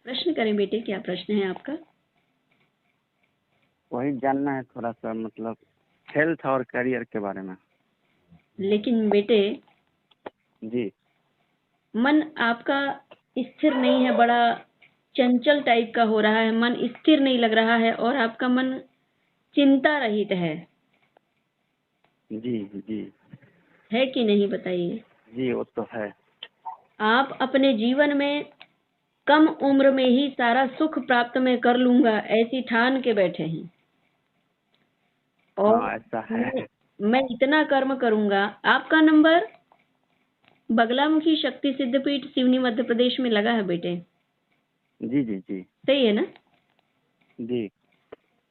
प्रश्न करें बेटे, क्या प्रश्न है आपका? वही जानना है थोड़ा सा, मतलब हेल्थ और करियर के बारे में। लेकिन बेटे, जी मन आपका स्थिर नहीं है, बड़ा चंचल टाइप का हो रहा है, मन स्थिर नहीं लग रहा है और आपका मन चिंता रहित जी जी है कि नहीं बताइए? जी, वो तो है। आप अपने जीवन में कम उम्र में ही सारा सुख प्राप्त मैं कर लूंगा ऐसी ठान के बैठे हैं और हाँ ऐसा है। मैं इतना कर्म करूंगा। आपका नंबर बगलामुखी शक्ति सिद्धपीठ सिवनी मध्य प्रदेश में लगा है बेटे, जी जी जी सही है ना? जी जी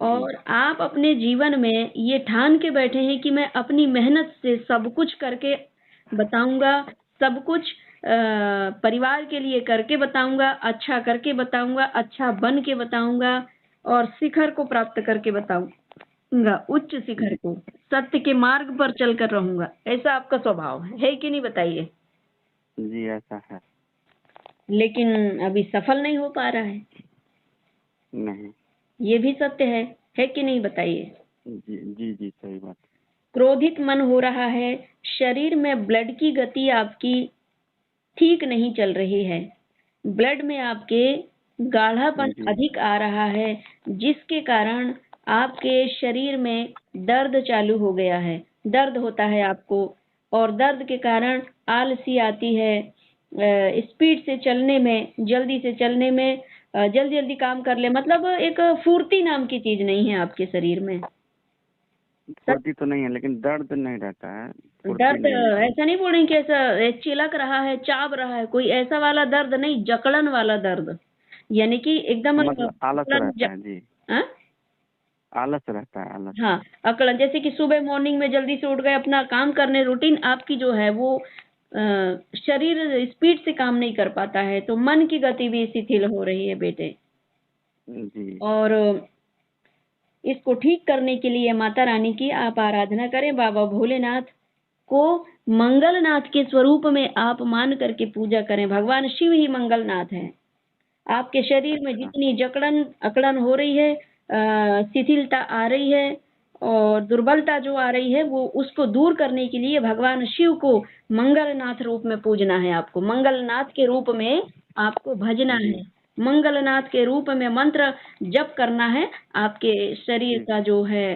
और आप अपने जीवन में ये ठान के बैठे हैं कि मैं अपनी मेहनत से सब कुछ करके बताऊंगा, सब कुछ परिवार के लिए करके बताऊंगा, अच्छा करके बताऊंगा, अच्छा बन के बताऊंगा और शिखर को प्राप्त करके बताऊंगा, उच्च शिखर जी को, सत्य के मार्ग पर चलकर रहूंगा। ऐसा आपका स्वभाव है कि नहीं बताइए? जी ऐसा है। लेकिन अभी सफल नहीं हो पा रहा है, नहीं। ये भी सत्य है कि नहीं बताइए? जी जी जी, सही बात। क्रोधित मन हो रहा है, शरीर में ब्लड की गति आपकी ठीक नहीं चल रही है, ब्लड में आपके गाढ़ापन जी अधिक आ रहा है, जिसके कारण आपके शरीर में दर्द चालू हो गया है, दर्द होता है आपको और दर्द के कारण आलसी आती है, स्पीड से चलने में, जल्दी से चलने में, जल्दी जल्दी काम कर ले, मतलब एक फुर्ती नाम की चीज नहीं है आपके शरीर में। फुर्ती तो नहीं है, लेकिन दर्द नहीं रहता है। फुर्ती दर्द नहीं है। ऐसा नहीं बोल रही कि ऐसा चिलक रहा है, चाब रहा है, कोई ऐसा वाला दर्द नहीं, जकड़न वाला दर्द, यानी कि एकदम मतलब आलस अकड़न रहता है जी। हाँ? आलस रहता है, आलस। हाँ, अकड़न, जैसे कि सुबह मॉर्निंग में जल्दी से उठ गए, अपना काम करने, रूटीन आपकी जो है वो शरीर स्पीड से काम नहीं कर पाता है, तो मन की गति भी शिथिल हो रही है बेटे। जी और इसको ठीक करने के लिए माता रानी की आप आराधना करें, बाबा भोलेनाथ को मंगलनाथ के स्वरूप में आप मान करके पूजा करें। भगवान शिव ही मंगलनाथ हैं। आपके शरीर में अच्छा। जितनी जकड़न अकड़न हो रही है, शिथिलता आ रही है और दुर्बलता जो आ रही है, वो उसको दूर करने के लिए भगवान शिव को मंगलनाथ रूप में पूजना है। आपको मंगलनाथ के रूप में आपको भजना जी है, मंगलनाथ के रूप में मंत्र जप करना है। आपके शरीर जी का जो है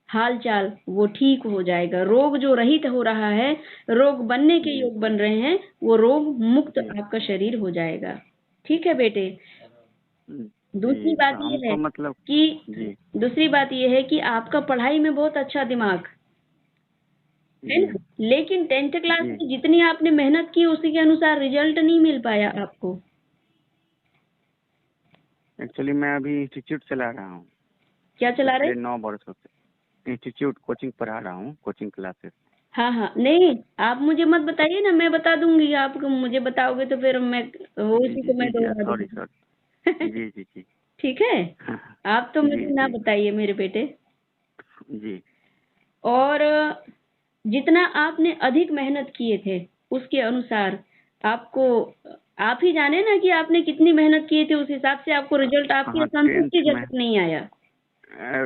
हाल चाल वो ठीक हो जाएगा, रोग जो रहित हो रहा है, रोग बनने के जी योग बन रहे हैं, वो रोग मुक्त जी आपका शरीर हो जाएगा। ठीक है बेटे? दूसरी जी, बात तो ये है हमको मतलब। कि जी दूसरी बात ये है कि आपका पढ़ाई में बहुत अच्छा दिमाग है जी ना, लेकिन 10th क्लास जी। में जितनी आपने मेहनत की उसी के अनुसार रिजल्ट नहीं मिल पाया आपको। एक्चुअली मैं अभी इंस्टीट्यूट चला रहा हूँ, क्या चला रहे? पिछले 9 वर्षों से इंस्टीट्यूट कोचिंग पढ़ा रहा हूँ, कोचिंग क्लासेस। हाँ हाँ, नहीं, आप मुझे मत बताइए ना, मैं बता दूंगी। आप मुझे बताओगे तो फिर मैं वो जी उसी जी को मैं जी जी, दोहरा सॉरी दूंगी। सॉरी। जी जी जी। ठीक है, आप तो जी मुझे ना जी बताइए मेरे बेटे। जी और जितना आपने अधिक मेहनत किए थे उसके अनुसार आपको, आप ही जाने ना कि आपने कितनी मेहनत की थी, उस हिसाब से आपको रिजल्ट आपकी हाँ, संतुष्टि 10th में जनक नहीं आया।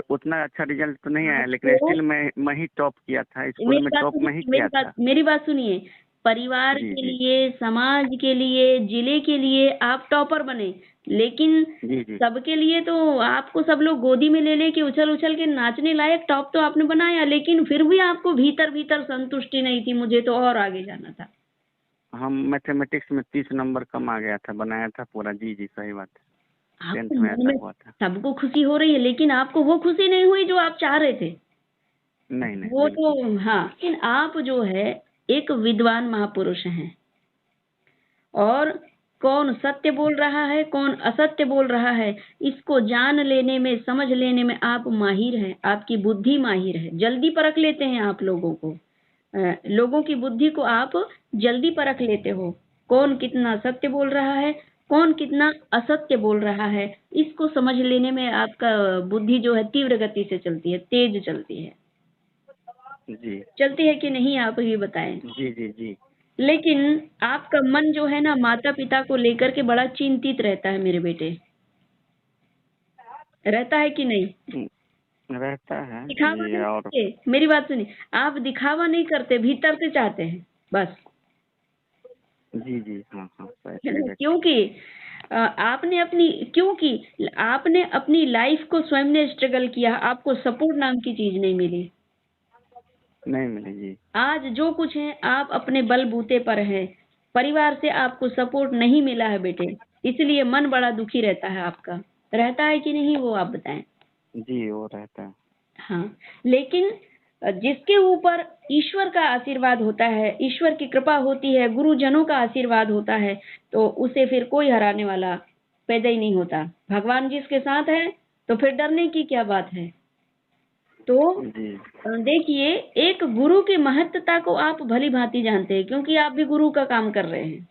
उतना अच्छा रिजल्ट तो नहीं आया, लेकिन आपको स्टिल मैं ही टॉप किया था, स्कूल मेरी में बात टॉप मैं ही सुनिए, किया था। मेरी बात सुनिए, परिवार जी के जी लिए, समाज के लिए, जिले के लिए आप टॉपर बने, लेकिन जी जी सबके लिए तो आपको सब लोग गोदी में ले लेके उछल उछल के नाचने लायक टॉप तो आपने बनाया, लेकिन फिर भी आपको भीतर भीतर संतुष्टि नहीं थी, मुझे तो और आगे जाना था। हम मैथमेटिक्स में 30 नंबर कम आ गया था, बनाया था पूरा। जी जी, सही बात है। आपको 10th में मन ऐसा में हुआ था। सबको खुशी हो रही है, लेकिन आपको वो खुशी नहीं हुई जो आप चाह रहे थे। नहीं नहीं, वो तो बिल्कुल। हाँ, लेकिन आप जो है एक विद्वान महापुरुष हैं और कौन सत्य बोल रहा है, कौन असत्य बोल रहा है, इसको जान लेने में, समझ लेने में आप माहिर हैं, आपकी बुद्धि माहिर है, जल्दी परख लेते हैं आप लोगों को। लोगों की बुद्धि को आप जल्दी परख लेते हो, कौन कितना सत्य बोल रहा है, कौन कितना असत्य बोल रहा है, इसको समझ लेने में आपका बुद्धि जो है तीव्र गति से चलती है, तेज चलती है। जी चलती है कि नहीं, आप ही बताएं। जी जी जी लेकिन आपका मन जो है ना माता पिता को लेकर के बड़ा चिंतित रहता है मेरे बेटे, रहता है कि नहीं? रहता है दिखावा जी। नहीं और करते, मेरी बात सुनिए, आप दिखावा नहीं करते, भीतर से चाहते हैं बस। जी जी, हाँ हाँ, वैसे ही रहता क्योंकि आपने अपनी लाइफ को स्वयं ने स्ट्रगल किया, आपको सपोर्ट नाम की चीज नहीं मिली। नहीं मिले जी। आज जो कुछ है आप अपने बलबूते पर हैं, परिवार से आपको सपोर्ट नहीं मिला है बेटे, इसलिए मन बड़ा दुखी रहता है आपका, रहता है कि नहीं वो आप बताएं। जी वो रहता है। हाँ, लेकिन जिसके ऊपर ईश्वर का आशीर्वाद होता है, ईश्वर की कृपा होती है, गुरुजनों का आशीर्वाद होता है, तो उसे फिर कोई हराने वाला पैदा ही नहीं होता। भगवान जिसके साथ है तो फिर डरने की क्या बात है। तो जी देखिए, एक गुरु की महत्वता को आप भली भांति जानते हैं, क्योंकि आप भी गुरु का काम कर रहे हैं।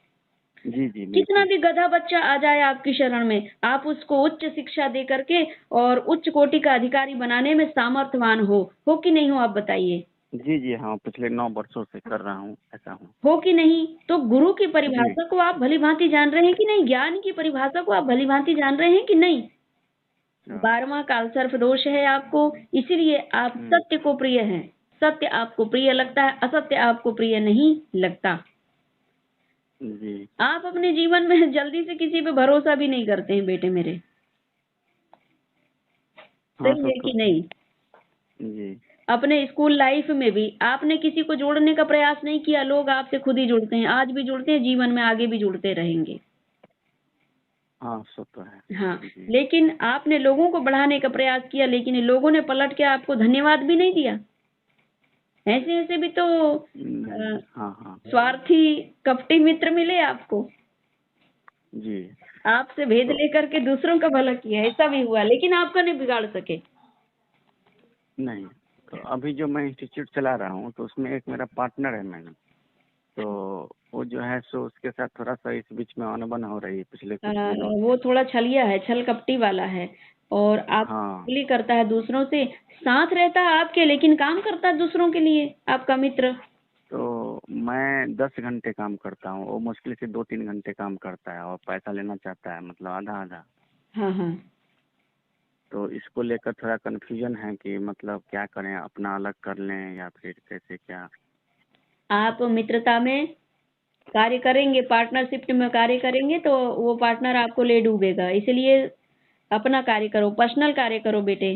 जी जी कितना बिल्कुल। भी गधा बच्चा आ जाए आपकी शरण में, आप उसको उच्च शिक्षा दे करके और उच्च कोटि का अधिकारी बनाने में सामर्थ्यवान हो कि नहीं हो, आप बताइए। जी जी, हाँ पिछले 9 वर्षों से कर रहा हूँ, ऐसा हूँ। हो कि नहीं? तो गुरु की जी परिभाषा को आप भली भांति जान रहे हैं कि नहीं? ज्ञान की परिभाषा को आप भली भांति जान रहे हैं कि नहीं? हाँ, 12वां कालसर्प दोष है आपको, इसीलिए आप हम्म, सत्य को प्रिय हैं। सत्य आपको प्रिय लगता है, असत्य आपको प्रिय नहीं लगता। जी आप अपने जीवन में जल्दी से किसी पे भरोसा भी नहीं करते हैं बेटे मेरे, हाँ सही सो है तो कि नहीं? जी अपने स्कूल लाइफ में भी आपने किसी को जोड़ने का प्रयास नहीं किया, लोग आपसे खुद ही जुड़ते हैं, आज भी जुड़ते हैं, जीवन में आगे भी जुड़ते रहेंगे। हाँ सो तो है। हाँ, जी लेकिन आपने लोगों को बढ़ाने का प्रयास किया, लेकिन लोगों ने पलट के आपको धन्यवाद भी नहीं दिया। ऐसे ऐसे भी तो नहीं, हाँ हाँ स्वार्थी कपटी मित्र मिले आपको, जी। आपसे भेद तो लेकर के दूसरों का भला किया, ऐसा भी हुआ, लेकिन आपका नहीं बिगाड़ सके। नहीं, तो अभी जो मैं इंस्टीट्यूट चला रहा हूँ तो उसमें एक मेरा पार्टनर है मैडम। तो वो जो है सो उसके साथ थोड़ा सा इस बीच में अनबन हो रही है पिछले कुछ दिनों से। वो थोड़ा छलिया है, छल कपटी वाला है, और आप हाँ, चुगली करता है दूसरों से, साथ रहता है आपके लेकिन काम करता है दूसरों के लिए, आपका मित्र। तो मैं 10 घंटे काम करता हूँ, वो मुश्किल से 2-3 घंटे काम करता है और पैसा लेना चाहता है, मतलब आधा आधा। हाँ हाँ, तो इसको लेकर थोड़ा कन्फ्यूजन है कि मतलब क्या करें, अपना अलग कर लें या फिर कैसे क्या। आप मित्रता में कार्य करेंगे, पार्टनरशिप में कार्य करेंगे तो वो पार्टनर आपको ले डूबेगा, इसलिए अपना कार्य करो, पर्सनल कार्य करो बेटे।